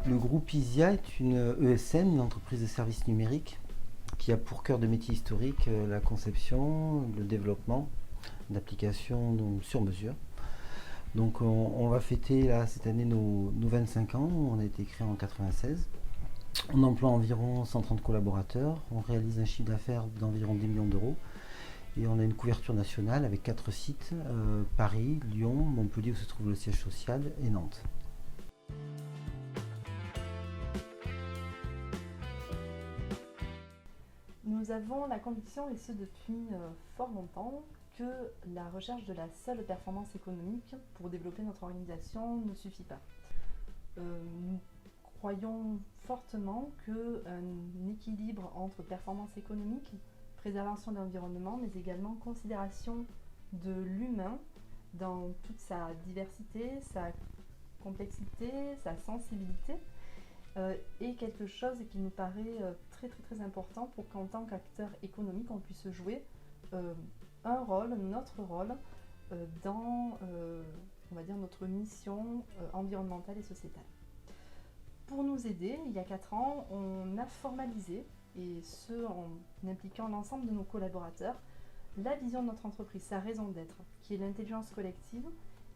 Le groupe ISIA est une ESN, une entreprise de services numériques, qui a pour cœur de métier historique la conception, le développement d'applications sur mesure. Donc on va fêter là, cette année nos 25 ans, on a été créé en 1996. On emploie environ 130 collaborateurs, on réalise un chiffre d'affaires d'environ 10 millions d'euros et on a une couverture nationale avec 4 sites, Paris, Lyon, Montpellier où se trouve le siège social et Nantes. Nous avons la conviction, et ce depuis fort longtemps, que la recherche de la seule performance économique pour développer notre organisation ne suffit pas. Nous croyons fortement qu'un équilibre entre performance économique, préservation de l'environnement, mais également considération de l'humain dans toute sa diversité, sa complexité, sa sensibilité, est quelque chose qui nous paraît très important pour qu'en tant qu'acteur économique, on puisse jouer un rôle, notre rôle, dans on va dire notre mission environnementale et sociétale. Pour nous aider, il y a 4 ans, on a formalisé, et ce en impliquant l'ensemble de nos collaborateurs, la vision de notre entreprise, sa raison d'être, qui est l'intelligence collective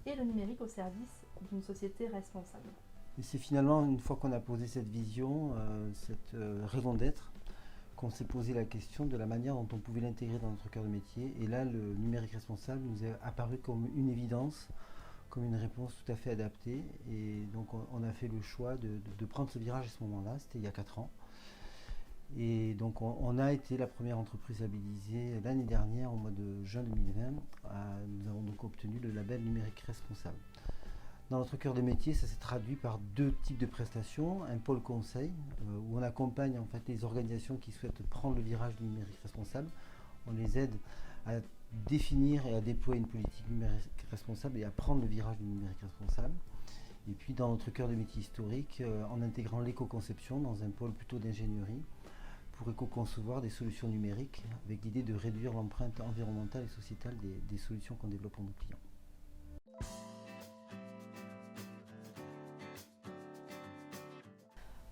et le numérique au service d'une société responsable. Et c'est finalement, une fois qu'on a posé cette vision, cette raison d'être, qu'on s'est posé la question de la manière dont on pouvait l'intégrer dans notre cœur de métier. Et là, le numérique responsable nous est apparu comme une évidence, comme une réponse tout à fait adaptée. Et donc on a fait le choix de prendre ce virage à ce moment-là, c'était il y a 4 ans. Et donc on a été la première entreprise labellisée l'année dernière, au mois de juin 2020. Nous avons donc obtenu le label numérique responsable. Dans notre cœur de métier, ça s'est traduit par 2 types de prestations. Un pôle conseil, où on accompagne en fait les organisations qui souhaitent prendre le virage du numérique responsable. On les aide à définir et à déployer une politique numérique responsable et à prendre le virage du numérique responsable. Et puis dans notre cœur de métier historique, en intégrant l'éco-conception dans un pôle plutôt d'ingénierie, pour éco-concevoir des solutions numériques avec l'idée de réduire l'empreinte environnementale et sociétale des solutions qu'on développe pour nos clients.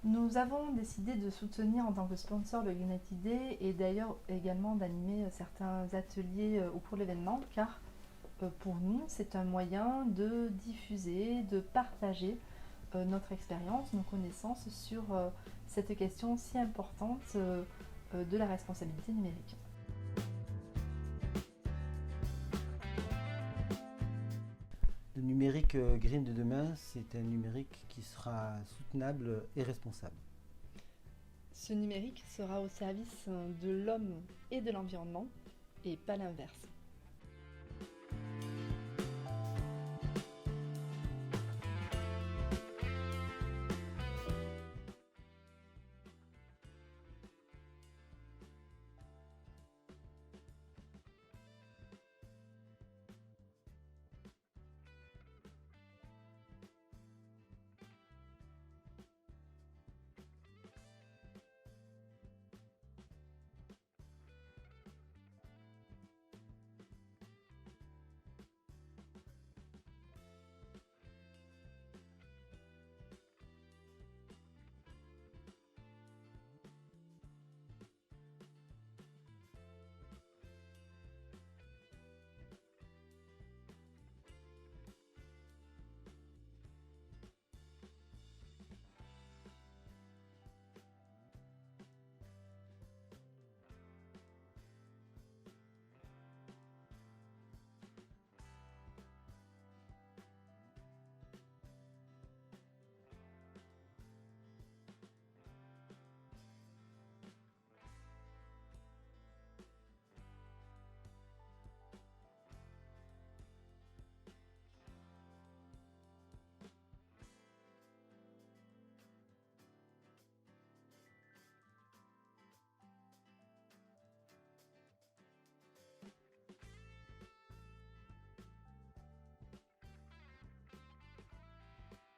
Nous avons décidé de soutenir en tant que sponsor le United Day et d'ailleurs également d'animer certains ateliers au cours de l'événement, car pour nous c'est un moyen de diffuser, de partager notre expérience, nos connaissances sur cette question si importante de la responsabilité numérique. Le numérique green de demain, c'est un numérique qui sera soutenable et responsable. Ce numérique sera au service de l'homme et de l'environnement, et pas l'inverse.